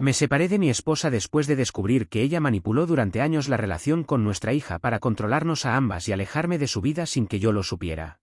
Me separé de mi esposa después de descubrir que ella manipuló durante años la relación con nuestra hija para controlarnos a ambas y alejarme de su vida sin que yo lo supiera.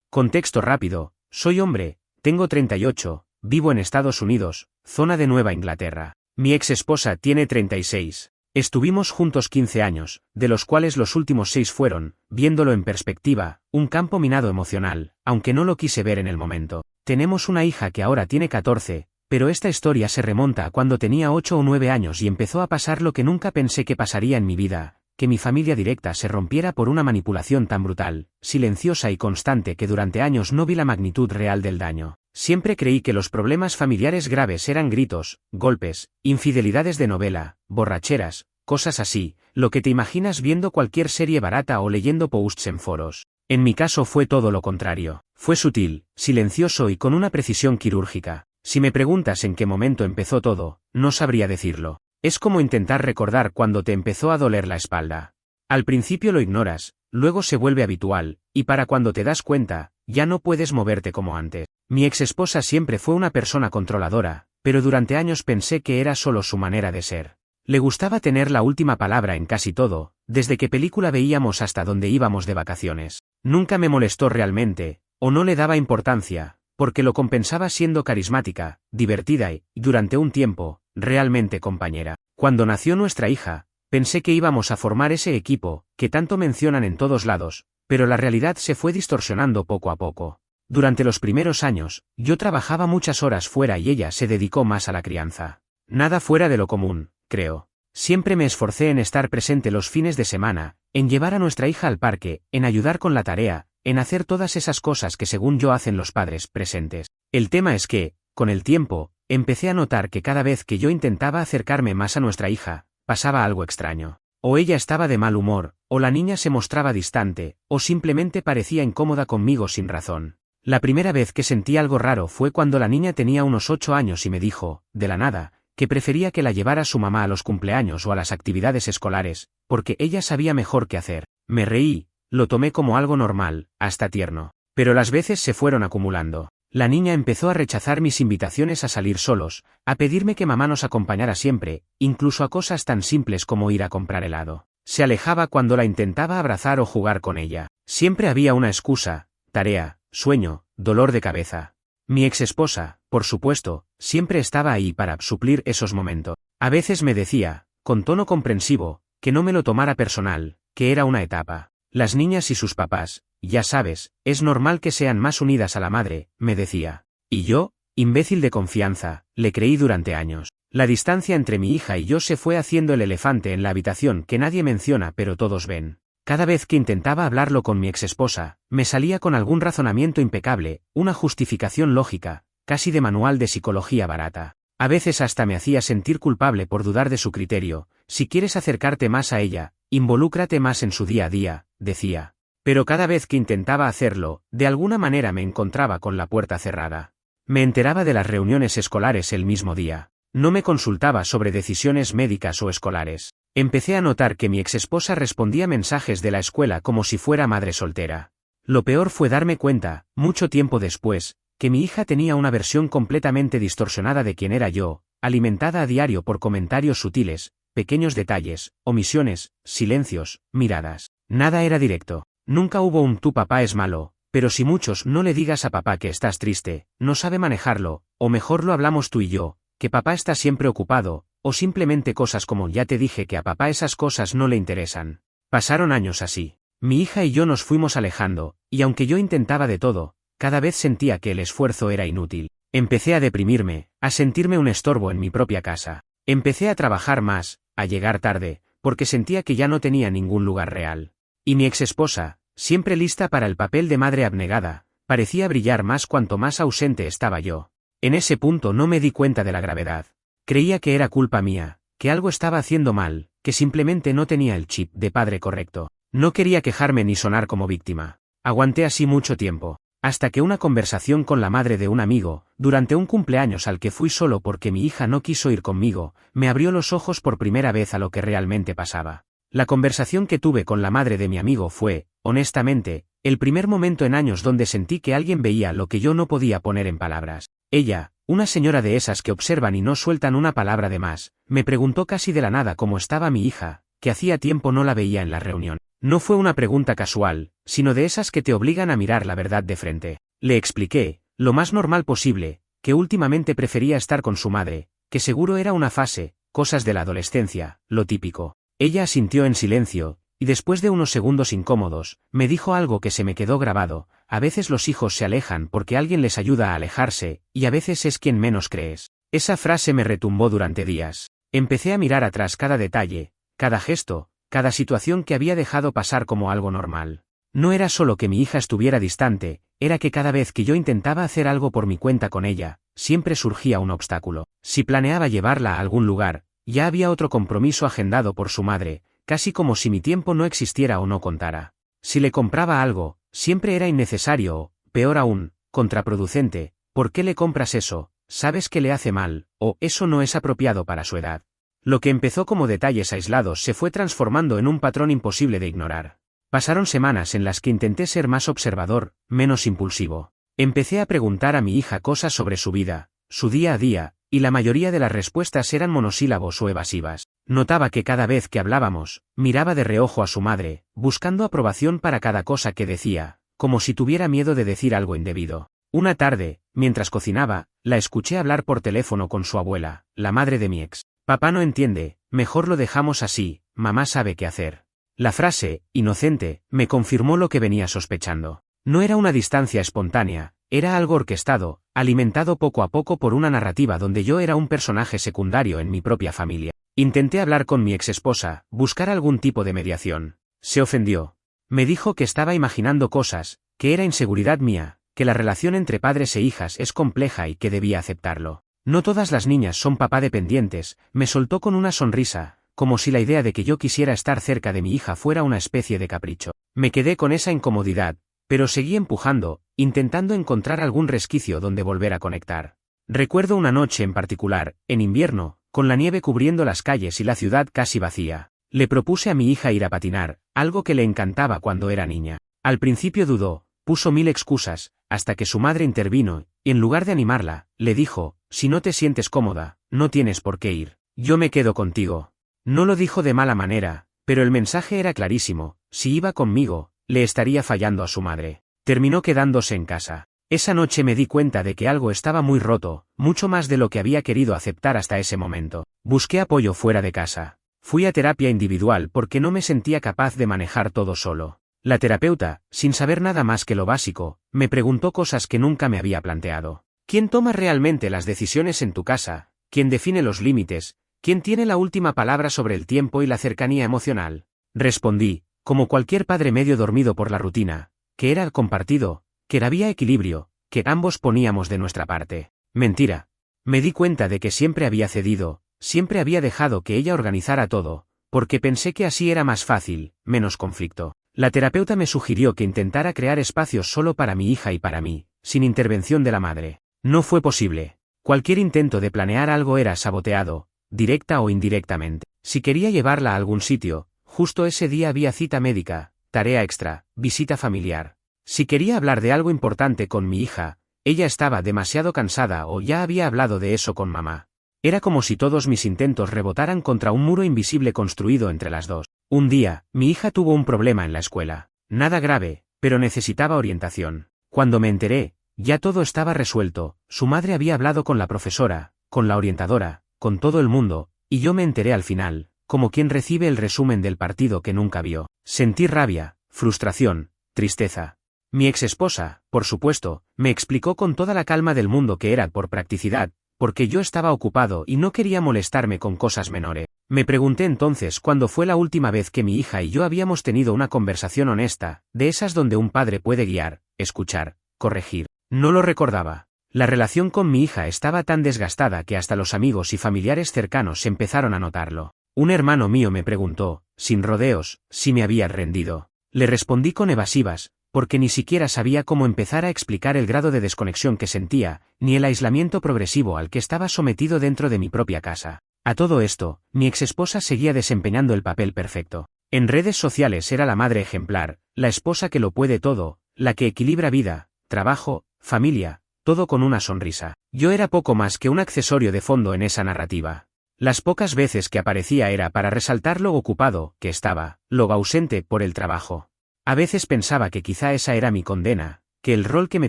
Contexto rápido: soy hombre, tengo 38, vivo en Estados Unidos, zona de Nueva Inglaterra. Mi ex esposa tiene 36. Estuvimos juntos 15 años, de los cuales los últimos 6 fueron, viéndolo en perspectiva, un campo minado emocional, aunque no lo quise ver en el momento. Tenemos una hija que ahora tiene 14, pero esta historia se remonta a cuando tenía 8 o 9 años y empezó a pasar lo que nunca pensé que pasaría en mi vida, que mi familia directa se rompiera por una manipulación tan brutal, silenciosa y constante que durante años no vi la magnitud real del daño. Siempre creí que los problemas familiares graves eran gritos, golpes, infidelidades de novela, borracheras, cosas así, lo que te imaginas viendo cualquier serie barata o leyendo posts en foros. En mi caso fue todo lo contrario. Fue sutil, silencioso y con una precisión quirúrgica. Si me preguntas en qué momento empezó todo, no sabría decirlo. Es como intentar recordar cuando te empezó a doler la espalda. Al principio lo ignoras, luego se vuelve habitual, y para cuando te das cuenta, ya no puedes moverte como antes. Mi exesposa siempre fue una persona controladora, pero durante años pensé que era solo su manera de ser. Le gustaba tener la última palabra en casi todo, desde qué película veíamos hasta dónde íbamos de vacaciones. Nunca me molestó realmente, o no le daba importancia, porque lo compensaba siendo carismática, divertida y, durante un tiempo, realmente compañera. Cuando nació nuestra hija, pensé que íbamos a formar ese equipo, que tanto mencionan en todos lados, pero la realidad se fue distorsionando poco a poco. Durante los primeros años, yo trabajaba muchas horas fuera y ella se dedicó más a la crianza. Nada fuera de lo común, creo. Siempre me esforcé en estar presente los fines de semana, en llevar a nuestra hija al parque, en ayudar con la tarea, en hacer todas esas cosas que según yo hacen los padres presentes. El tema es que, con el tiempo, empecé a notar que cada vez que yo intentaba acercarme más a nuestra hija, pasaba algo extraño. O ella estaba de mal humor, o la niña se mostraba distante, o simplemente parecía incómoda conmigo sin razón. La primera vez que sentí algo raro fue cuando la niña tenía unos 8 años y me dijo, de la nada, que prefería que la llevara su mamá a los cumpleaños o a las actividades escolares, porque ella sabía mejor qué hacer. Me reí, lo tomé como algo normal, hasta tierno. Pero las veces se fueron acumulando. La niña empezó a rechazar mis invitaciones a salir solos, a pedirme que mamá nos acompañara siempre, incluso a cosas tan simples como ir a comprar helado. Se alejaba cuando la intentaba abrazar o jugar con ella. Siempre había una excusa: tarea, sueño, dolor de cabeza. Mi exesposa, por supuesto, siempre estaba ahí para suplir esos momentos. A veces me decía, con tono comprensivo, que no me lo tomara personal, que era una etapa. Las niñas y sus papás, ya sabes, es normal que sean más unidas a la madre, me decía. Y yo, imbécil de confianza, le creí durante años. La distancia entre mi hija y yo se fue haciendo el elefante en la habitación que nadie menciona pero todos ven. Cada vez que intentaba hablarlo con mi exesposa, me salía con algún razonamiento impecable, una justificación lógica, casi de manual de psicología barata. A veces hasta me hacía sentir culpable por dudar de su criterio. Si quieres acercarte más a ella, involúcrate más en su día a día, decía. Pero cada vez que intentaba hacerlo, de alguna manera me encontraba con la puerta cerrada. Me enteraba de las reuniones escolares el mismo día. No me consultaba sobre decisiones médicas o escolares. Empecé a notar que mi exesposa respondía mensajes de la escuela como si fuera madre soltera. Lo peor fue darme cuenta, mucho tiempo después, que mi hija tenía una versión completamente distorsionada de quién era yo, alimentada a diario por comentarios sutiles, pequeños detalles, omisiones, silencios, miradas. Nada era directo. Nunca hubo un "tu papá es malo", pero si muchos "no le digas a papá que estás triste, no sabe manejarlo", o "mejor lo hablamos tú y yo, que papá está siempre ocupado", o simplemente cosas como "ya te dije que a papá esas cosas no le interesan". Pasaron años así. Mi hija y yo nos fuimos alejando, y aunque yo intentaba de todo, cada vez sentía que el esfuerzo era inútil. Empecé a deprimirme, a sentirme un estorbo en mi propia casa. Empecé a trabajar más, a llegar tarde, porque sentía que ya no tenía ningún lugar real. Y mi exesposa, siempre lista para el papel de madre abnegada, parecía brillar más cuanto más ausente estaba yo. En ese punto no me di cuenta de la gravedad. Creía que era culpa mía, que algo estaba haciendo mal, que simplemente no tenía el chip de padre correcto. No quería quejarme ni sonar como víctima. Aguanté así mucho tiempo, hasta que una conversación con la madre de un amigo, durante un cumpleaños al que fui solo porque mi hija no quiso ir conmigo, me abrió los ojos por primera vez a lo que realmente pasaba. La conversación que tuve con la madre de mi amigo fue, honestamente, el primer momento en años donde sentí que alguien veía lo que yo no podía poner en palabras. Ella, Una señora de esas que observan y no sueltan una palabra de más, me preguntó casi de la nada cómo estaba mi hija, que hacía tiempo no la veía en la reunión. No fue una pregunta casual, sino de esas que te obligan a mirar la verdad de frente. Le expliqué, lo más normal posible, que últimamente prefería estar con su madre, que seguro era una fase, cosas de la adolescencia, lo típico. Ella asintió en silencio, y después de unos segundos incómodos, me dijo algo que se me quedó grabado: a veces los hijos se alejan porque alguien les ayuda a alejarse, y a veces es quien menos crees. Esa frase me retumbó durante días. Empecé a mirar atrás cada detalle, cada gesto, cada situación que había dejado pasar como algo normal. No era solo que mi hija estuviera distante, era que cada vez que yo intentaba hacer algo por mi cuenta con ella, siempre surgía un obstáculo. Si planeaba llevarla a algún lugar, ya había otro compromiso agendado por su madre, casi como si mi tiempo no existiera o no contara. Si le compraba algo, siempre era innecesario o, peor aún, contraproducente. ¿Por qué le compras eso? ¿Sabes que le hace mal? O eso no es apropiado para su edad. Lo que empezó como detalles aislados se fue transformando en un patrón imposible de ignorar. Pasaron semanas en las que intenté ser más observador, menos impulsivo. Empecé a preguntar a mi hija cosas sobre su vida, su día a día, y la mayoría de las respuestas eran monosílabos o evasivas. Notaba que cada vez que hablábamos, miraba de reojo a su madre, buscando aprobación para cada cosa que decía, como si tuviera miedo de decir algo indebido. Una tarde, mientras cocinaba, la escuché hablar por teléfono con su abuela, la madre de mi ex. Papá no entiende, mejor lo dejamos así, mamá sabe qué hacer. La frase, inocente, me confirmó lo que venía sospechando. No era una distancia espontánea, era algo orquestado, alimentado poco a poco por una narrativa donde yo era un personaje secundario en mi propia familia. Intenté hablar con mi exesposa, buscar algún tipo de mediación. Se ofendió. Me dijo que estaba imaginando cosas, que era inseguridad mía, que la relación entre padres e hijas es compleja y que debía aceptarlo. No todas las niñas son papá dependientes, me soltó con una sonrisa, como si la idea de que yo quisiera estar cerca de mi hija fuera una especie de capricho. Me quedé con esa incomodidad, pero seguí empujando, intentando encontrar algún resquicio donde volver a conectar. Recuerdo una noche en particular, en invierno, con la nieve cubriendo las calles y la ciudad casi vacía. Le propuse a mi hija ir a patinar, algo que le encantaba cuando era niña. Al principio dudó, puso mil excusas, hasta que su madre intervino, y en lugar de animarla, le dijo: si no te sientes cómoda, no tienes por qué ir. Yo me quedo contigo. No lo dijo de mala manera, pero el mensaje era clarísimo: si iba conmigo, le estaría fallando a su madre. Terminó quedándose en casa. Esa noche me di cuenta de que algo estaba muy roto, mucho más de lo que había querido aceptar hasta ese momento. Busqué apoyo fuera de casa. Fui a terapia individual porque no me sentía capaz de manejar todo solo. La terapeuta, sin saber nada más que lo básico, me preguntó cosas que nunca me había planteado. ¿Quién toma realmente las decisiones en tu casa? ¿Quién define los límites? ¿Quién tiene la última palabra sobre el tiempo y la cercanía emocional? Respondí, como cualquier padre medio dormido por la rutina, que era compartido, que había equilibrio, que ambos poníamos de nuestra parte. Mentira. Me di cuenta de que siempre había cedido, siempre había dejado que ella organizara todo, porque pensé que así era más fácil, menos conflicto. La terapeuta me sugirió que intentara crear espacios solo para mi hija y para mí, sin intervención de la madre. No fue posible. Cualquier intento de planear algo era saboteado, directa o indirectamente. Si quería llevarla a algún sitio, justo ese día había cita médica, tarea extra, visita familiar. Si quería hablar de algo importante con mi hija, ella estaba demasiado cansada o ya había hablado de eso con mamá. Era como si todos mis intentos rebotaran contra un muro invisible construido entre las dos. Un día, mi hija tuvo un problema en la escuela. Nada grave, pero necesitaba orientación. Cuando me enteré, ya todo estaba resuelto. Su madre había hablado con la profesora, con la orientadora, con todo el mundo, y yo me enteré al final, como quien recibe el resumen del partido que nunca vio. Sentí rabia, frustración, tristeza. Mi exesposa, por supuesto, me explicó con toda la calma del mundo que era por practicidad, porque yo estaba ocupado y no quería molestarme con cosas menores. Me pregunté entonces cuándo fue la última vez que mi hija y yo habíamos tenido una conversación honesta, de esas donde un padre puede guiar, escuchar, corregir. No lo recordaba. La relación con mi hija estaba tan desgastada que hasta los amigos y familiares cercanos empezaron a notarlo. Un hermano mío me preguntó, sin rodeos, si me había rendido. Le respondí con evasivas, porque ni siquiera sabía cómo empezar a explicar el grado de desconexión que sentía, ni el aislamiento progresivo al que estaba sometido dentro de mi propia casa. A todo esto, mi exesposa seguía desempeñando el papel perfecto. En redes sociales era la madre ejemplar, la esposa que lo puede todo, la que equilibra vida, trabajo, familia, todo con una sonrisa. Yo era poco más que un accesorio de fondo en esa narrativa. Las pocas veces que aparecía era para resaltar lo ocupado que estaba, lo ausente por el trabajo. A veces pensaba que quizá esa era mi condena, que el rol que me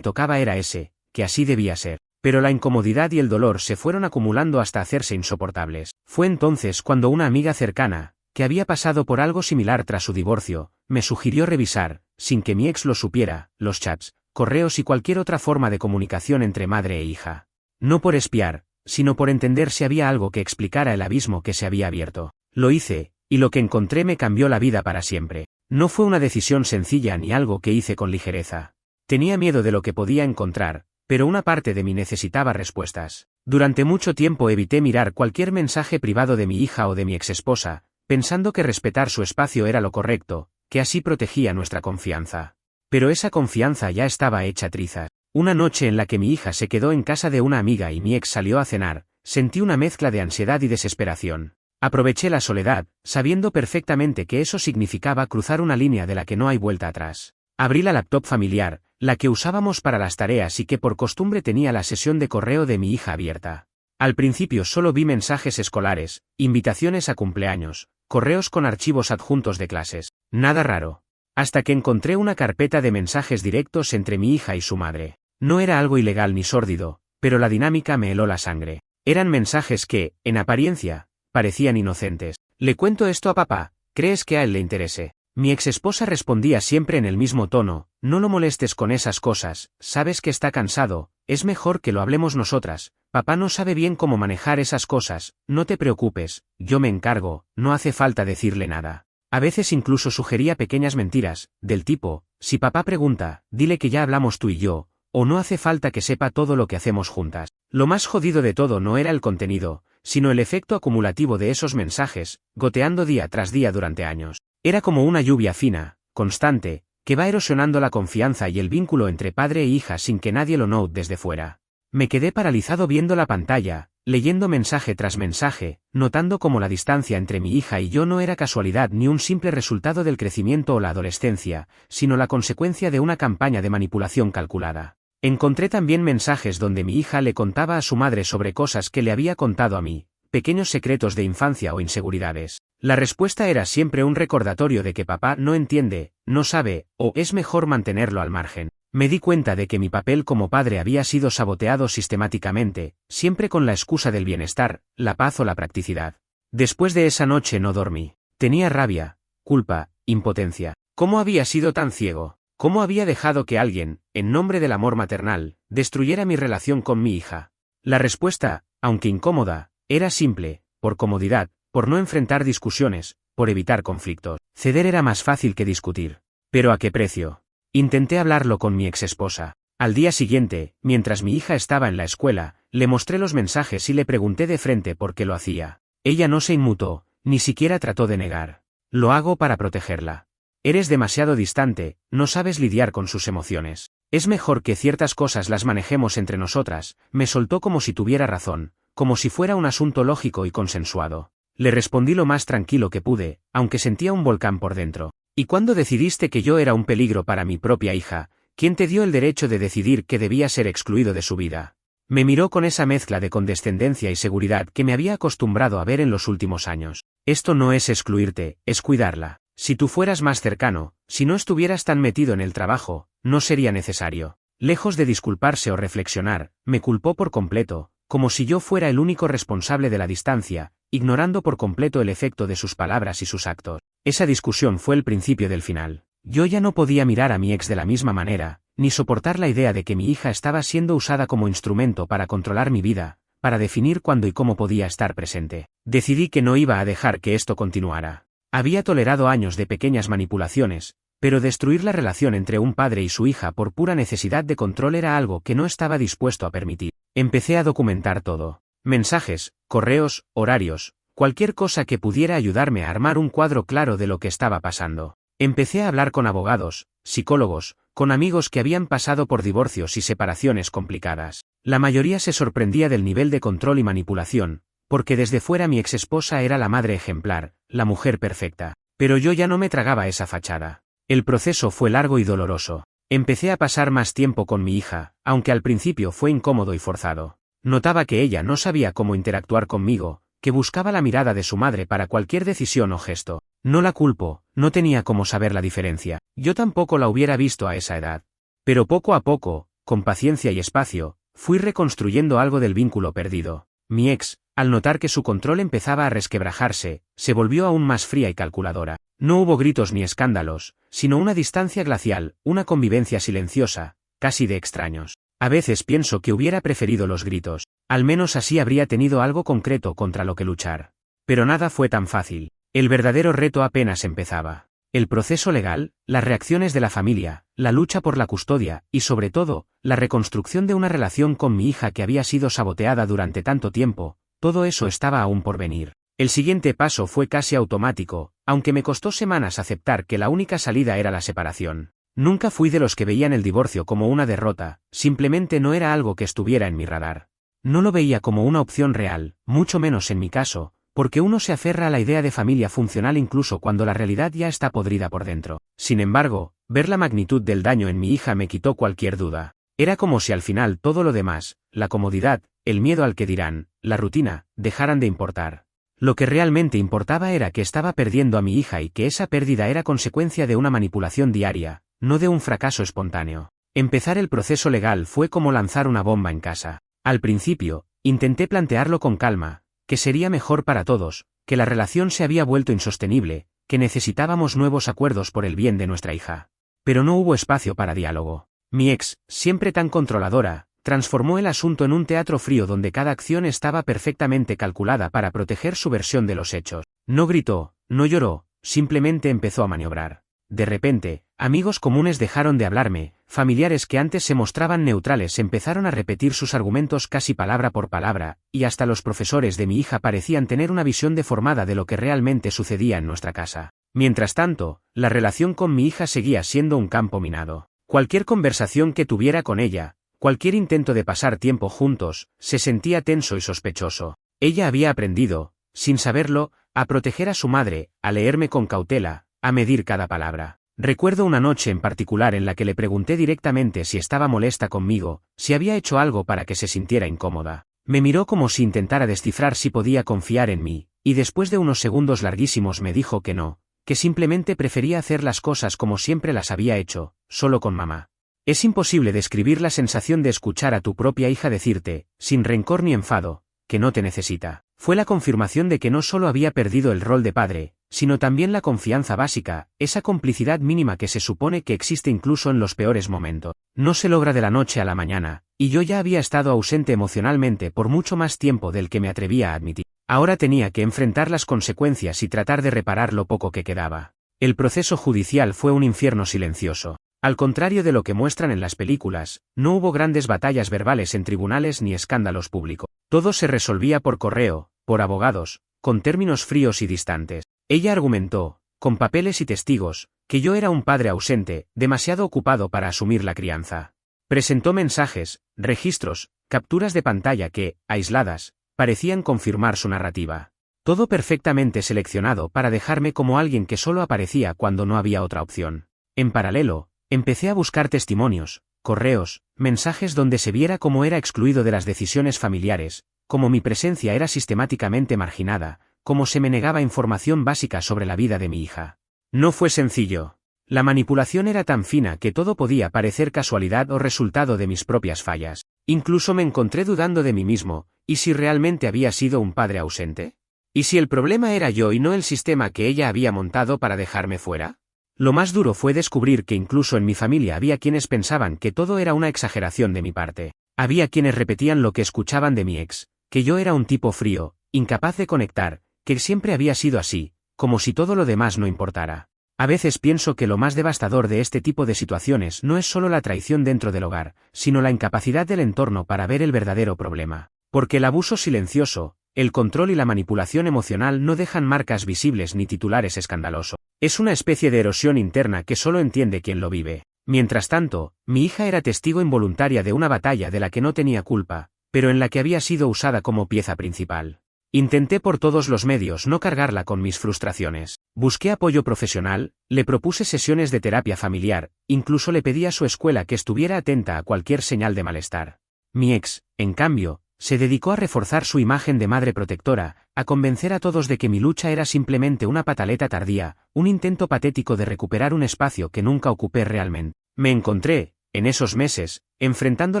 tocaba era ese, que así debía ser. Pero la incomodidad y el dolor se fueron acumulando hasta hacerse insoportables. Fue entonces cuando una amiga cercana, que había pasado por algo similar tras su divorcio, me sugirió revisar, sin que mi ex lo supiera, los chats, correos y cualquier otra forma de comunicación entre madre e hija. No por espiar, sino por entender si había algo que explicara el abismo que se había abierto. Lo hice, y lo que encontré me cambió la vida para siempre. No fue una decisión sencilla ni algo que hice con ligereza. Tenía miedo de lo que podía encontrar, pero una parte de mí necesitaba respuestas. Durante mucho tiempo evité mirar cualquier mensaje privado de mi hija o de mi exesposa, pensando que respetar su espacio era lo correcto, que así protegía nuestra confianza. Pero esa confianza ya estaba hecha trizas. Una noche en la que mi hija se quedó en casa de una amiga y mi ex salió a cenar, sentí una mezcla de ansiedad y desesperación. Aproveché la soledad, sabiendo perfectamente que eso significaba cruzar una línea de la que no hay vuelta atrás. Abrí la laptop familiar, la que usábamos para las tareas y que por costumbre tenía la sesión de correo de mi hija abierta. Al principio solo vi mensajes escolares, invitaciones a cumpleaños, correos con archivos adjuntos de clases, nada raro. Hasta que encontré una carpeta de mensajes directos entre mi hija y su madre. No era algo ilegal ni sórdido, pero la dinámica me heló la sangre. Eran mensajes que, en apariencia, parecían inocentes. Le cuento esto a papá, ¿crees que a él le interese? Mi exesposa respondía siempre en el mismo tono, no lo molestes con esas cosas, sabes que está cansado, es mejor que lo hablemos nosotras, papá no sabe bien cómo manejar esas cosas, no te preocupes, yo me encargo, no hace falta decirle nada. A veces incluso sugería pequeñas mentiras, del tipo, si papá pregunta, dile que ya hablamos tú y yo, o no hace falta que sepa todo lo que hacemos juntas. Lo más jodido de todo no era el contenido, sino el efecto acumulativo de esos mensajes, goteando día tras día durante años. Era como una lluvia fina, constante, que va erosionando la confianza y el vínculo entre padre e hija sin que nadie lo note desde fuera. Me quedé paralizado viendo la pantalla, leyendo mensaje tras mensaje, notando cómo la distancia entre mi hija y yo no era casualidad ni un simple resultado del crecimiento o la adolescencia, sino la consecuencia de una campaña de manipulación calculada. Encontré también mensajes donde mi hija le contaba a su madre sobre cosas que le había contado a mí, pequeños secretos de infancia o inseguridades. La respuesta era siempre un recordatorio de que papá no entiende, no sabe, o es mejor mantenerlo al margen. Me di cuenta de que mi papel como padre había sido saboteado sistemáticamente, siempre con la excusa del bienestar, la paz o la practicidad. Después de esa noche no dormí. Tenía rabia, culpa, impotencia. ¿Cómo había sido tan ciego? ¿Cómo había dejado que alguien, en nombre del amor maternal, destruyera mi relación con mi hija? La respuesta, aunque incómoda, era simple, por comodidad, por no enfrentar discusiones, por evitar conflictos. Ceder era más fácil que discutir. ¿Pero a qué precio? Intenté hablarlo con mi exesposa. Al día siguiente, mientras mi hija estaba en la escuela, le mostré los mensajes y le pregunté de frente por qué lo hacía. Ella no se inmutó, ni siquiera trató de negar. Lo hago para protegerla. Eres demasiado distante, no sabes lidiar con sus emociones. Es mejor que ciertas cosas las manejemos entre nosotras, me soltó como si tuviera razón, como si fuera un asunto lógico y consensuado. Le respondí lo más tranquilo que pude, aunque sentía un volcán por dentro. ¿Y cuándo decidiste que yo era un peligro para mi propia hija? ¿Quién te dio el derecho de decidir que debía ser excluido de su vida? Me miró con esa mezcla de condescendencia y seguridad que me había acostumbrado a ver en los últimos años. Esto no es excluirte, es cuidarla. Si tú fueras más cercano, si no estuvieras tan metido en el trabajo, no sería necesario. Lejos de disculparse o reflexionar, me culpó por completo, como si yo fuera el único responsable de la distancia, ignorando por completo el efecto de sus palabras y sus actos. Esa discusión fue el principio del final. Yo ya no podía mirar a mi ex de la misma manera, ni soportar la idea de que mi hija estaba siendo usada como instrumento para controlar mi vida, para definir cuándo y cómo podía estar presente. Decidí que no iba a dejar que esto continuara. Había tolerado años de pequeñas manipulaciones, pero destruir la relación entre un padre y su hija por pura necesidad de control era algo que no estaba dispuesto a permitir. Empecé a documentar todo. Mensajes, correos, horarios, cualquier cosa que pudiera ayudarme a armar un cuadro claro de lo que estaba pasando. Empecé a hablar con abogados, psicólogos, con amigos que habían pasado por divorcios y separaciones complicadas. La mayoría se sorprendía del nivel de control y manipulación, porque desde fuera mi exesposa era la madre ejemplar, la mujer perfecta. Pero yo ya no me tragaba esa fachada. El proceso fue largo y doloroso. Empecé a pasar más tiempo con mi hija, aunque al principio fue incómodo y forzado. Notaba que ella no sabía cómo interactuar conmigo, que buscaba la mirada de su madre para cualquier decisión o gesto. No la culpo, no tenía cómo saber la diferencia. Yo tampoco la hubiera visto a esa edad. Pero poco a poco, con paciencia y espacio, fui reconstruyendo algo del vínculo perdido. Mi ex, al notar que su control empezaba a resquebrajarse, se volvió aún más fría y calculadora. No hubo gritos ni escándalos, sino una distancia glacial, una convivencia silenciosa, casi de extraños. A veces pienso que hubiera preferido los gritos, al menos así habría tenido algo concreto contra lo que luchar. Pero nada fue tan fácil. El verdadero reto apenas empezaba. El proceso legal, las reacciones de la familia, la lucha por la custodia, y sobre todo, la reconstrucción de una relación con mi hija que había sido saboteada durante tanto tiempo, todo eso estaba aún por venir. El siguiente paso fue casi automático, aunque me costó semanas aceptar que la única salida era la separación. Nunca fui de los que veían el divorcio como una derrota, simplemente no era algo que estuviera en mi radar. No lo veía como una opción real, mucho menos en mi caso, porque uno se aferra a la idea de familia funcional incluso cuando la realidad ya está podrida por dentro. Sin embargo, ver la magnitud del daño en mi hija me quitó cualquier duda. Era como si al final todo lo demás, la comodidad, el miedo al que dirán, la rutina, dejaran de importar. Lo que realmente importaba era que estaba perdiendo a mi hija y que esa pérdida era consecuencia de una manipulación diaria, no de un fracaso espontáneo. Empezar el proceso legal fue como lanzar una bomba en casa. Al principio, intenté plantearlo con calma, que sería mejor para todos, que la relación se había vuelto insostenible, que necesitábamos nuevos acuerdos por el bien de nuestra hija. Pero no hubo espacio para diálogo. Mi ex, siempre tan controladora, transformó el asunto en un teatro frío donde cada acción estaba perfectamente calculada para proteger su versión de los hechos. No gritó, no lloró, simplemente empezó a maniobrar. De repente, amigos comunes dejaron de hablarme, familiares que antes se mostraban neutrales empezaron a repetir sus argumentos casi palabra por palabra, y hasta los profesores de mi hija parecían tener una visión deformada de lo que realmente sucedía en nuestra casa. Mientras tanto, la relación con mi hija seguía siendo un campo minado. Cualquier conversación que tuviera con ella, cualquier intento de pasar tiempo juntos, se sentía tenso y sospechoso. Ella había aprendido, sin saberlo, a proteger a su madre, a leerme con cautela, a medir cada palabra. Recuerdo una noche en particular en la que le pregunté directamente si estaba molesta conmigo, si había hecho algo para que se sintiera incómoda. Me miró como si intentara descifrar si podía confiar en mí, y después de unos segundos larguísimos me dijo que no, que simplemente prefería hacer las cosas como siempre las había hecho, solo con mamá. Es imposible describir la sensación de escuchar a tu propia hija decirte, sin rencor ni enfado, que no te necesita. Fue la confirmación de que no solo había perdido el rol de padre, sino también la confianza básica, esa complicidad mínima que se supone que existe incluso en los peores momentos. No se logra de la noche a la mañana, y yo ya había estado ausente emocionalmente por mucho más tiempo del que me atrevía a admitir. Ahora tenía que enfrentar las consecuencias y tratar de reparar lo poco que quedaba. El proceso judicial fue un infierno silencioso. Al contrario de lo que muestran en las películas, no hubo grandes batallas verbales en tribunales ni escándalos públicos. Todo se resolvía por correo, por abogados, con términos fríos y distantes. Ella argumentó, con papeles y testigos, que yo era un padre ausente, demasiado ocupado para asumir la crianza. Presentó mensajes, registros, capturas de pantalla que, aisladas, parecían confirmar su narrativa. Todo perfectamente seleccionado para dejarme como alguien que solo aparecía cuando no había otra opción. En paralelo, empecé a buscar testimonios, correos, mensajes donde se viera cómo era excluido de las decisiones familiares, cómo mi presencia era sistemáticamente marginada, cómo se me negaba información básica sobre la vida de mi hija. No fue sencillo. La manipulación era tan fina que todo podía parecer casualidad o resultado de mis propias fallas. Incluso me encontré dudando de mí mismo, ¿y si realmente había sido un padre ausente? ¿Y si el problema era yo y no el sistema que ella había montado para dejarme fuera? Lo más duro fue descubrir que incluso en mi familia había quienes pensaban que todo era una exageración de mi parte. Había quienes repetían lo que escuchaban de mi ex, que yo era un tipo frío, incapaz de conectar, que siempre había sido así, como si todo lo demás no importara. A veces pienso que lo más devastador de este tipo de situaciones no es solo la traición dentro del hogar, sino la incapacidad del entorno para ver el verdadero problema. Porque el abuso silencioso, el control y la manipulación emocional no dejan marcas visibles ni titulares escandalosos. Es una especie de erosión interna que solo entiende quien lo vive. Mientras tanto, mi hija era testigo involuntaria de una batalla de la que no tenía culpa, pero en la que había sido usada como pieza principal. Intenté por todos los medios no cargarla con mis frustraciones. Busqué apoyo profesional, le propuse sesiones de terapia familiar, incluso le pedí a su escuela que estuviera atenta a cualquier señal de malestar. Mi ex, en cambio, se dedicó a reforzar su imagen de madre protectora, a convencer a todos de que mi lucha era simplemente una pataleta tardía, un intento patético de recuperar un espacio que nunca ocupé realmente. Me encontré, en esos meses, enfrentando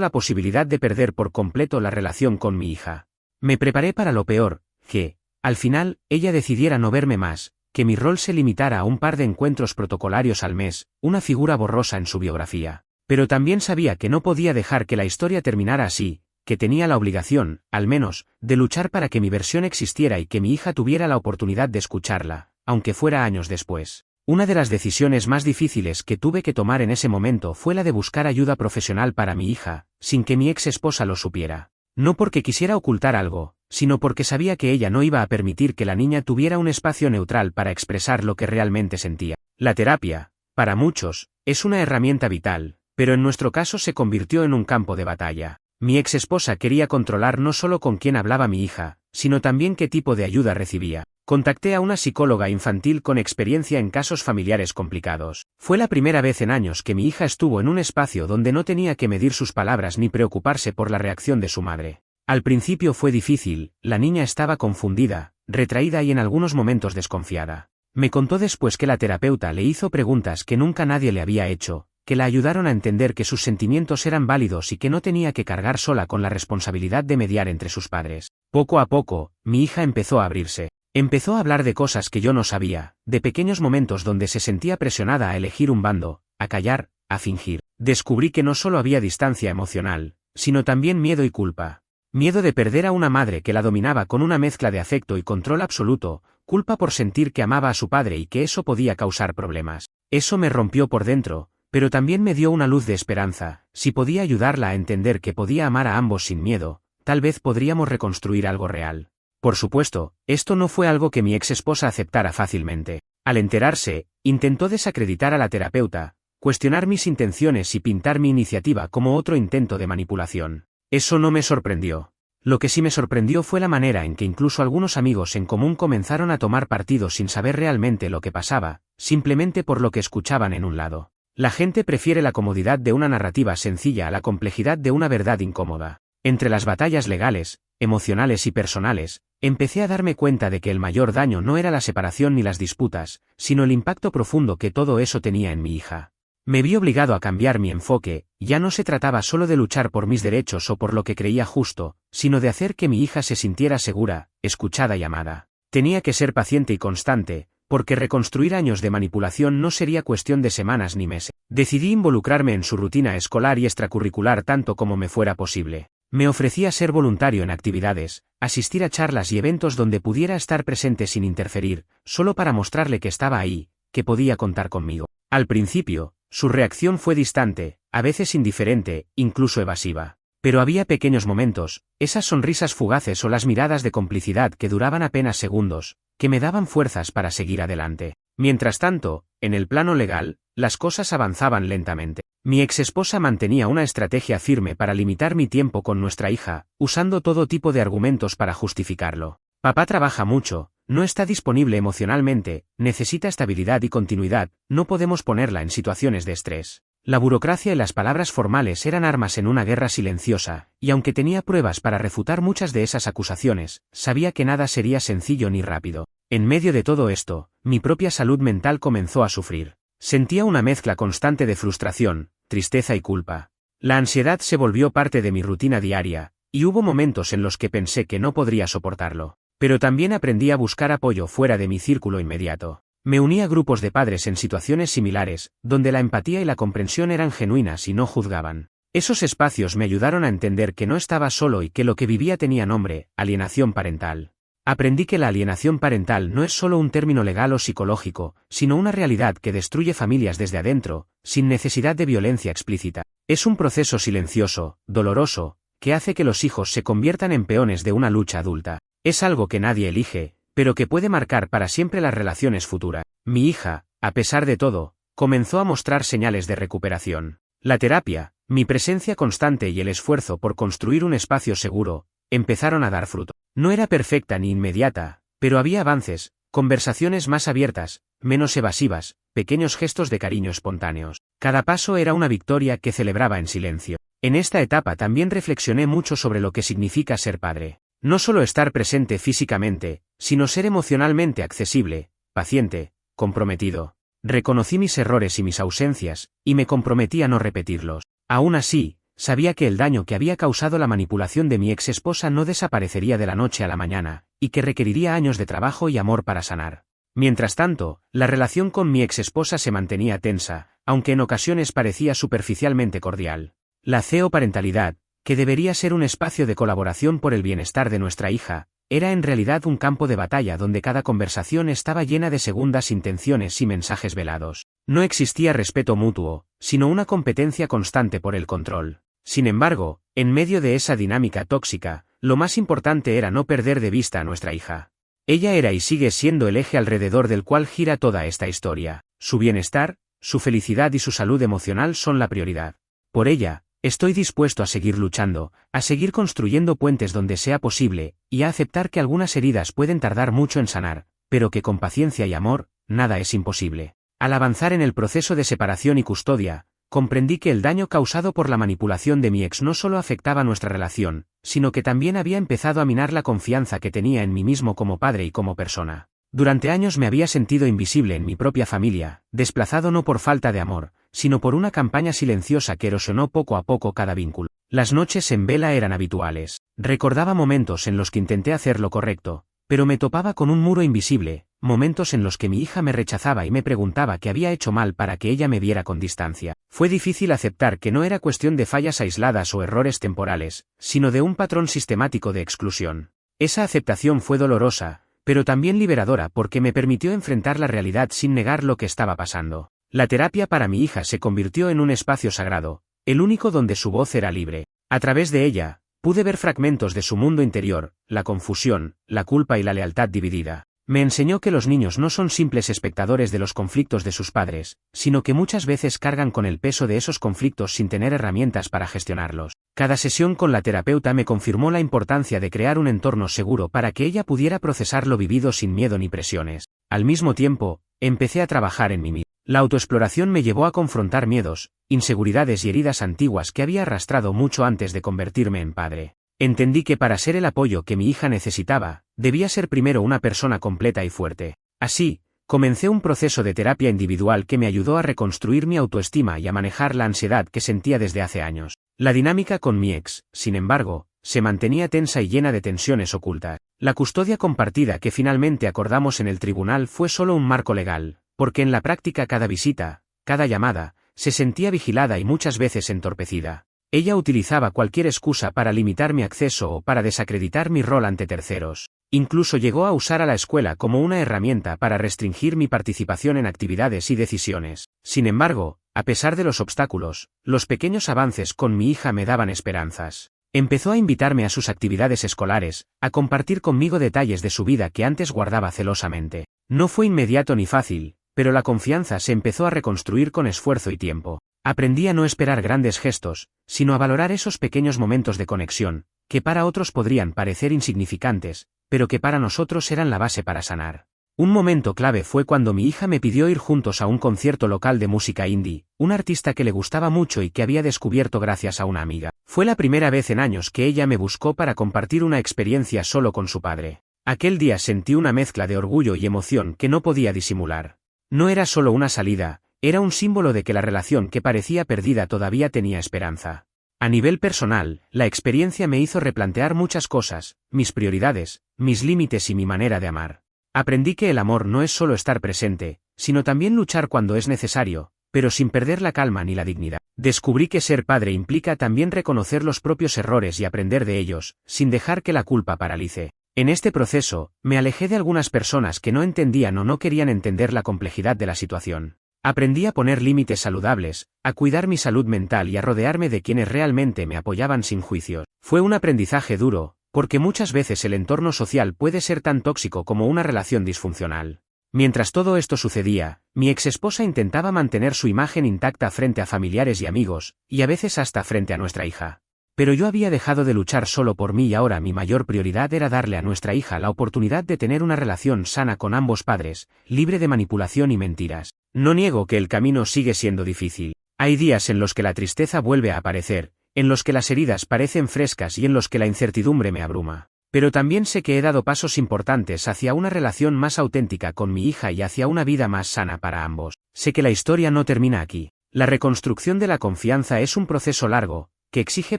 la posibilidad de perder por completo la relación con mi hija. Me preparé para lo peor, que, al final, ella decidiera no verme más, que mi rol se limitara a un par de encuentros protocolarios al mes, una figura borrosa en su biografía. Pero también sabía que no podía dejar que la historia terminara así, que tenía la obligación, al menos, de luchar para que mi versión existiera y que mi hija tuviera la oportunidad de escucharla, aunque fuera años después. Una de las decisiones más difíciles que tuve que tomar en ese momento fue la de buscar ayuda profesional para mi hija, sin que mi ex esposa lo supiera. No porque quisiera ocultar algo, sino porque sabía que ella no iba a permitir que la niña tuviera un espacio neutral para expresar lo que realmente sentía. La terapia, para muchos, es una herramienta vital, pero en nuestro caso se convirtió en un campo de batalla. Mi ex esposa quería controlar no solo con quién hablaba mi hija, sino también qué tipo de ayuda recibía. Contacté a una psicóloga infantil con experiencia en casos familiares complicados. Fue la primera vez en años que mi hija estuvo en un espacio donde no tenía que medir sus palabras ni preocuparse por la reacción de su madre. Al principio fue difícil, la niña estaba confundida, retraída y en algunos momentos desconfiada. Me contó después que la terapeuta le hizo preguntas que nunca nadie le había hecho, que la ayudaron a entender que sus sentimientos eran válidos y que no tenía que cargar sola con la responsabilidad de mediar entre sus padres. Poco a poco, mi hija empezó a abrirse. Empezó a hablar de cosas que yo no sabía, de pequeños momentos donde se sentía presionada a elegir un bando, a callar, a fingir. Descubrí que no solo había distancia emocional, sino también miedo y culpa. Miedo de perder a una madre que la dominaba con una mezcla de afecto y control absoluto, culpa por sentir que amaba a su padre y que eso podía causar problemas. Eso me rompió por dentro, pero también me dio una luz de esperanza. Si podía ayudarla a entender que podía amar a ambos sin miedo, tal vez podríamos reconstruir algo real. Por supuesto, esto no fue algo que mi ex esposa aceptara fácilmente. Al enterarse, intentó desacreditar a la terapeuta, cuestionar mis intenciones y pintar mi iniciativa como otro intento de manipulación. Eso no me sorprendió. Lo que sí me sorprendió fue la manera en que incluso algunos amigos en común comenzaron a tomar partido sin saber realmente lo que pasaba, simplemente por lo que escuchaban en un lado. La gente prefiere la comodidad de una narrativa sencilla a la complejidad de una verdad incómoda. Entre las batallas legales, emocionales y personales, empecé a darme cuenta de que el mayor daño no era la separación ni las disputas, sino el impacto profundo que todo eso tenía en mi hija. Me vi obligado a cambiar mi enfoque, ya no se trataba solo de luchar por mis derechos o por lo que creía justo, sino de hacer que mi hija se sintiera segura, escuchada y amada. Tenía que ser paciente y constante, porque reconstruir años de manipulación no sería cuestión de semanas ni meses. Decidí involucrarme en su rutina escolar y extracurricular tanto como me fuera posible. Me ofrecía ser voluntario en actividades, asistir a charlas y eventos donde pudiera estar presente sin interferir, solo para mostrarle que estaba ahí, que podía contar conmigo. Al principio, su reacción fue distante, a veces indiferente, incluso evasiva. Pero había pequeños momentos, esas sonrisas fugaces o las miradas de complicidad que duraban apenas segundos, que me daban fuerzas para seguir adelante. Mientras tanto, en el plano legal, las cosas avanzaban lentamente. Mi exesposa mantenía una estrategia firme para limitar mi tiempo con nuestra hija, usando todo tipo de argumentos para justificarlo. Papá trabaja mucho, no está disponible emocionalmente, necesita estabilidad y continuidad, no podemos ponerla en situaciones de estrés. La burocracia y las palabras formales eran armas en una guerra silenciosa, y aunque tenía pruebas para refutar muchas de esas acusaciones, sabía que nada sería sencillo ni rápido. En medio de todo esto, mi propia salud mental comenzó a sufrir. Sentía una mezcla constante de frustración, tristeza y culpa. La ansiedad se volvió parte de mi rutina diaria, y hubo momentos en los que pensé que no podría soportarlo. Pero también aprendí a buscar apoyo fuera de mi círculo inmediato. Me uní a grupos de padres en situaciones similares, donde la empatía y la comprensión eran genuinas y no juzgaban. Esos espacios me ayudaron a entender que no estaba solo y que lo que vivía tenía nombre: alienación parental. Aprendí que la alienación parental no es solo un término legal o psicológico, sino una realidad que destruye familias desde adentro, sin necesidad de violencia explícita. Es un proceso silencioso, doloroso, que hace que los hijos se conviertan en peones de una lucha adulta. Es algo que nadie elige, pero que puede marcar para siempre las relaciones futuras. Mi hija, a pesar de todo, comenzó a mostrar señales de recuperación. La terapia, mi presencia constante y el esfuerzo por construir un espacio seguro, empezaron a dar fruto. No era perfecta ni inmediata, pero había avances, conversaciones más abiertas, menos evasivas, pequeños gestos de cariño espontáneos. Cada paso era una victoria que celebraba en silencio. En esta etapa también reflexioné mucho sobre lo que significa ser padre. No solo estar presente físicamente, sino ser emocionalmente accesible, paciente, comprometido. Reconocí mis errores y mis ausencias, y me comprometí a no repetirlos. Aún así, sabía que el daño que había causado la manipulación de mi ex esposa no desaparecería de la noche a la mañana, y que requeriría años de trabajo y amor para sanar. Mientras tanto, la relación con mi ex esposa se mantenía tensa, aunque en ocasiones parecía superficialmente cordial. La parentalidad, que debería ser un espacio de colaboración por el bienestar de nuestra hija, era en realidad un campo de batalla donde cada conversación estaba llena de segundas intenciones y mensajes velados. No existía respeto mutuo, sino una competencia constante por el control. Sin embargo, en medio de esa dinámica tóxica, lo más importante era no perder de vista a nuestra hija. Ella era y sigue siendo el eje alrededor del cual gira toda esta historia. Su bienestar, su felicidad y su salud emocional son la prioridad. Por ella, estoy dispuesto a seguir luchando, a seguir construyendo puentes donde sea posible, y a aceptar que algunas heridas pueden tardar mucho en sanar, pero que con paciencia y amor, nada es imposible. Al avanzar en el proceso de separación y custodia, comprendí que el daño causado por la manipulación de mi ex no solo afectaba nuestra relación, sino que también había empezado a minar la confianza que tenía en mí mismo como padre y como persona. Durante años me había sentido invisible en mi propia familia, desplazado no por falta de amor, sino por una campaña silenciosa que erosionó poco a poco cada vínculo. Las noches en vela eran habituales. Recordaba momentos en los que intenté hacer lo correcto, pero me topaba con un muro invisible, momentos en los que mi hija me rechazaba y me preguntaba qué había hecho mal para que ella me viera con distancia. Fue difícil aceptar que no era cuestión de fallas aisladas o errores temporales, sino de un patrón sistemático de exclusión. Esa aceptación fue dolorosa, pero también liberadora porque me permitió enfrentar la realidad sin negar lo que estaba pasando. La terapia para mi hija se convirtió en un espacio sagrado, el único donde su voz era libre. A través de ella, pude ver fragmentos de su mundo interior, la confusión, la culpa y la lealtad dividida. Me enseñó que los niños no son simples espectadores de los conflictos de sus padres, sino que muchas veces cargan con el peso de esos conflictos sin tener herramientas para gestionarlos. Cada sesión con la terapeuta me confirmó la importancia de crear un entorno seguro para que ella pudiera procesar lo vivido sin miedo ni presiones. Al mismo tiempo, empecé a trabajar en mí mismo. La autoexploración me llevó a confrontar miedos, inseguridades y heridas antiguas que había arrastrado mucho antes de convertirme en padre. Entendí que para ser el apoyo que mi hija necesitaba, debía ser primero una persona completa y fuerte. Así, comencé un proceso de terapia individual que me ayudó a reconstruir mi autoestima y a manejar la ansiedad que sentía desde hace años. La dinámica con mi ex, sin embargo, se mantenía tensa y llena de tensiones ocultas. La custodia compartida que finalmente acordamos en el tribunal fue solo un marco legal, porque en la práctica cada visita, cada llamada, se sentía vigilada y muchas veces entorpecida. Ella utilizaba cualquier excusa para limitar mi acceso o para desacreditar mi rol ante terceros. Incluso llegó a usar a la escuela como una herramienta para restringir mi participación en actividades y decisiones. Sin embargo, a pesar de los obstáculos, los pequeños avances con mi hija me daban esperanzas. Empezó a invitarme a sus actividades escolares, a compartir conmigo detalles de su vida que antes guardaba celosamente. No fue inmediato ni fácil, pero la confianza se empezó a reconstruir con esfuerzo y tiempo. Aprendí a no esperar grandes gestos, sino a valorar esos pequeños momentos de conexión, que para otros podrían parecer insignificantes, pero que para nosotros eran la base para sanar. Un momento clave fue cuando mi hija me pidió ir juntos a un concierto local de música indie, un artista que le gustaba mucho y que había descubierto gracias a una amiga. Fue la primera vez en años que ella me buscó para compartir una experiencia solo con su padre. Aquel día sentí una mezcla de orgullo y emoción que no podía disimular. No era solo una salida, era un símbolo de que la relación que parecía perdida todavía tenía esperanza. A nivel personal, la experiencia me hizo replantear muchas cosas, mis prioridades, mis límites y mi manera de amar. Aprendí que el amor no es solo estar presente, sino también luchar cuando es necesario, pero sin perder la calma ni la dignidad. Descubrí que ser padre implica también reconocer los propios errores y aprender de ellos, sin dejar que la culpa paralice. En este proceso, me alejé de algunas personas que no entendían o no querían entender la complejidad de la situación. Aprendí a poner límites saludables, a cuidar mi salud mental y a rodearme de quienes realmente me apoyaban sin juicios. Fue un aprendizaje duro, porque muchas veces el entorno social puede ser tan tóxico como una relación disfuncional. Mientras todo esto sucedía, mi exesposa intentaba mantener su imagen intacta frente a familiares y amigos, y a veces hasta frente a nuestra hija. Pero yo había dejado de luchar solo por mí y ahora mi mayor prioridad era darle a nuestra hija la oportunidad de tener una relación sana con ambos padres, libre de manipulación y mentiras. No niego que el camino sigue siendo difícil. Hay días en los que la tristeza vuelve a aparecer, en los que las heridas parecen frescas y en los que la incertidumbre me abruma. Pero también sé que he dado pasos importantes hacia una relación más auténtica con mi hija y hacia una vida más sana para ambos. Sé que la historia no termina aquí. La reconstrucción de la confianza es un proceso largo, que exige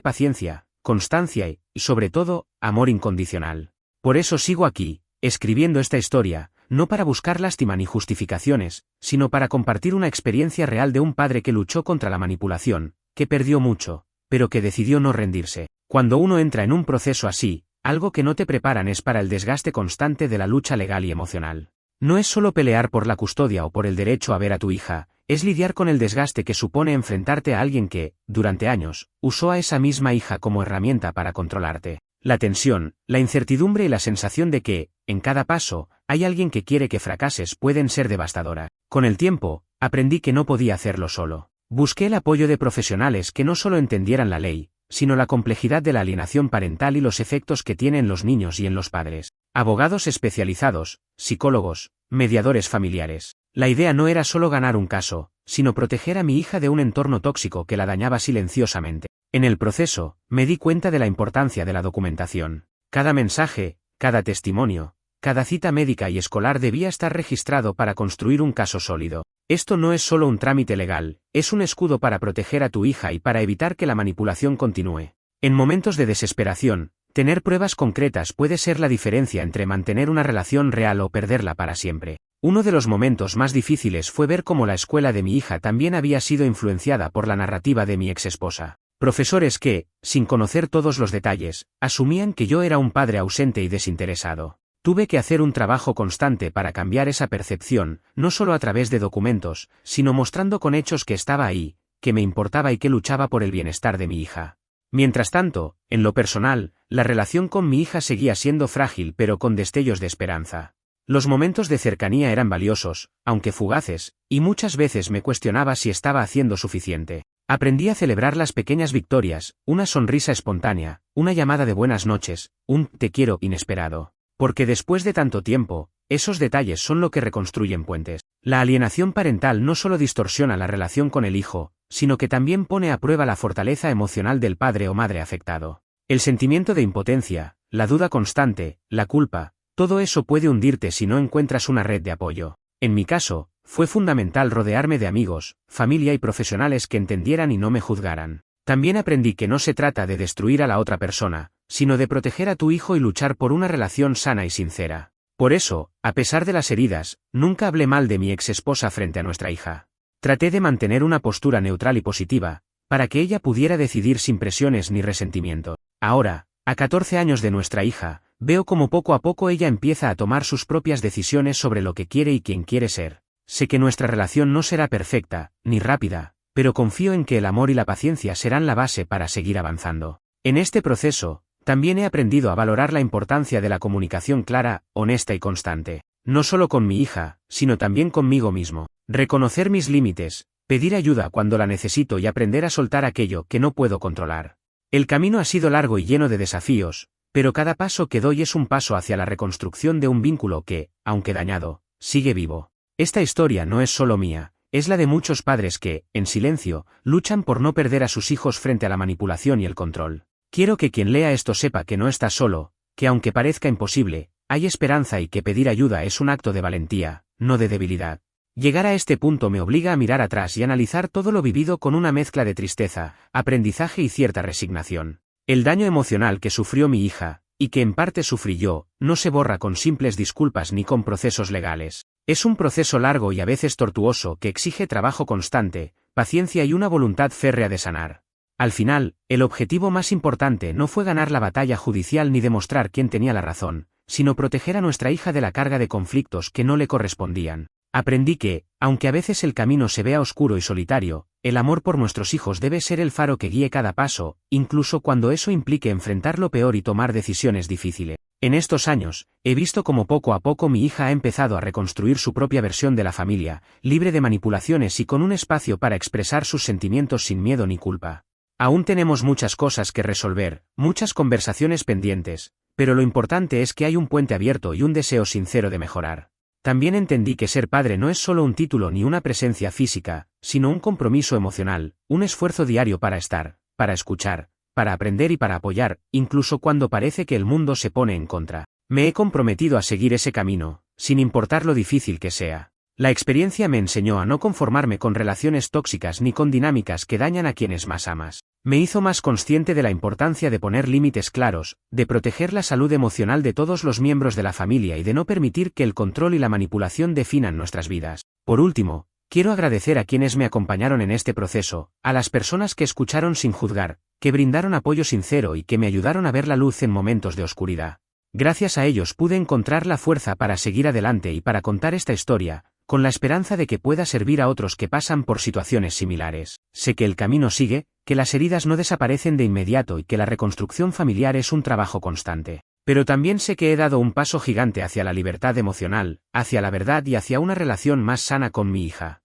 paciencia, constancia y, sobre todo, amor incondicional. Por eso sigo aquí, escribiendo esta historia, no para buscar lástima ni justificaciones, sino para compartir una experiencia real de un padre que luchó contra la manipulación, que perdió mucho, pero que decidió no rendirse. Cuando uno entra en un proceso así, algo que no te preparan es para el desgaste constante de la lucha legal y emocional. No es solo pelear por la custodia o por el derecho a ver a tu hija, es lidiar con el desgaste que supone enfrentarte a alguien que, durante años, usó a esa misma hija como herramienta para controlarte. La tensión, la incertidumbre y la sensación de que, en cada paso, hay alguien que quiere que fracases pueden ser devastadoras. Con el tiempo, aprendí que no podía hacerlo solo. Busqué el apoyo de profesionales que no solo entendieran la ley, sino la complejidad de la alienación parental y los efectos que tiene en los niños y en los padres. Abogados especializados, psicólogos, mediadores familiares. La idea no era solo ganar un caso, sino proteger a mi hija de un entorno tóxico que la dañaba silenciosamente. En el proceso, me di cuenta de la importancia de la documentación. Cada mensaje, cada testimonio, cada cita médica y escolar debía estar registrado para construir un caso sólido. Esto no es solo un trámite legal, es un escudo para proteger a tu hija y para evitar que la manipulación continúe. En momentos de desesperación, tener pruebas concretas puede ser la diferencia entre mantener una relación real o perderla para siempre. Uno de los momentos más difíciles fue ver cómo la escuela de mi hija también había sido influenciada por la narrativa de mi exesposa. Profesores que, sin conocer todos los detalles, asumían que yo era un padre ausente y desinteresado. Tuve que hacer un trabajo constante para cambiar esa percepción, no solo a través de documentos, sino mostrando con hechos que estaba ahí, que me importaba y que luchaba por el bienestar de mi hija. Mientras tanto, en lo personal, la relación con mi hija seguía siendo frágil pero con destellos de esperanza. Los momentos de cercanía eran valiosos, aunque fugaces, y muchas veces me cuestionaba si estaba haciendo suficiente. Aprendí a celebrar las pequeñas victorias, una sonrisa espontánea, una llamada de buenas noches, un te quiero inesperado. Porque después de tanto tiempo, esos detalles son lo que reconstruyen puentes. La alienación parental no solo distorsiona la relación con el hijo, sino que también pone a prueba la fortaleza emocional del padre o madre afectado. El sentimiento de impotencia, la duda constante, la culpa, todo eso puede hundirte si no encuentras una red de apoyo. En mi caso, fue fundamental rodearme de amigos, familia y profesionales que entendieran y no me juzgaran. También aprendí que no se trata de destruir a la otra persona, sino de proteger a tu hijo y luchar por una relación sana y sincera. Por eso, a pesar de las heridas, nunca hablé mal de mi exesposa frente a nuestra hija. Traté de mantener una postura neutral y positiva, para que ella pudiera decidir sin presiones ni resentimiento. Ahora, a 14 años de nuestra hija, veo como poco a poco ella empieza a tomar sus propias decisiones sobre lo que quiere y quién quiere ser. Sé que nuestra relación no será perfecta, ni rápida, pero confío en que el amor y la paciencia serán la base para seguir avanzando. En este proceso, también he aprendido a valorar la importancia de la comunicación clara, honesta y constante. No solo con mi hija, sino también conmigo mismo. Reconocer mis límites, pedir ayuda cuando la necesito y aprender a soltar aquello que no puedo controlar. El camino ha sido largo y lleno de desafíos, pero cada paso que doy es un paso hacia la reconstrucción de un vínculo que, aunque dañado, sigue vivo. Esta historia no es solo mía, es la de muchos padres que, en silencio, luchan por no perder a sus hijos frente a la manipulación y el control. Quiero que quien lea esto sepa que no está solo, que aunque parezca imposible, hay esperanza y que pedir ayuda es un acto de valentía, no de debilidad. Llegar a este punto me obliga a mirar atrás y analizar todo lo vivido con una mezcla de tristeza, aprendizaje y cierta resignación. El daño emocional que sufrió mi hija, y que en parte sufrí yo, no se borra con simples disculpas ni con procesos legales. Es un proceso largo y a veces tortuoso que exige trabajo constante, paciencia y una voluntad férrea de sanar. Al final, el objetivo más importante no fue ganar la batalla judicial ni demostrar quién tenía la razón, sino proteger a nuestra hija de la carga de conflictos que no le correspondían. Aprendí que, aunque a veces el camino se vea oscuro y solitario, el amor por nuestros hijos debe ser el faro que guíe cada paso, incluso cuando eso implique enfrentar lo peor y tomar decisiones difíciles. En estos años, he visto cómo poco a poco mi hija ha empezado a reconstruir su propia versión de la familia, libre de manipulaciones y con un espacio para expresar sus sentimientos sin miedo ni culpa. Aún tenemos muchas cosas que resolver, muchas conversaciones pendientes, pero lo importante es que hay un puente abierto y un deseo sincero de mejorar. También entendí que ser padre no es solo un título ni una presencia física, sino un compromiso emocional, un esfuerzo diario para estar, para escuchar, para aprender y para apoyar, incluso cuando parece que el mundo se pone en contra. Me he comprometido a seguir ese camino, sin importar lo difícil que sea. La experiencia me enseñó a no conformarme con relaciones tóxicas ni con dinámicas que dañan a quienes más amas. Me hizo más consciente de la importancia de poner límites claros, de proteger la salud emocional de todos los miembros de la familia y de no permitir que el control y la manipulación definan nuestras vidas. Por último, quiero agradecer a quienes me acompañaron en este proceso, a las personas que escucharon sin juzgar, que brindaron apoyo sincero y que me ayudaron a ver la luz en momentos de oscuridad. Gracias a ellos pude encontrar la fuerza para seguir adelante y para contar esta historia, con la esperanza de que pueda servir a otros que pasan por situaciones similares. Sé que el camino sigue, que las heridas no desaparecen de inmediato y que la reconstrucción familiar es un trabajo constante. Pero también sé que he dado un paso gigante hacia la libertad emocional, hacia la verdad y hacia una relación más sana con mi hija.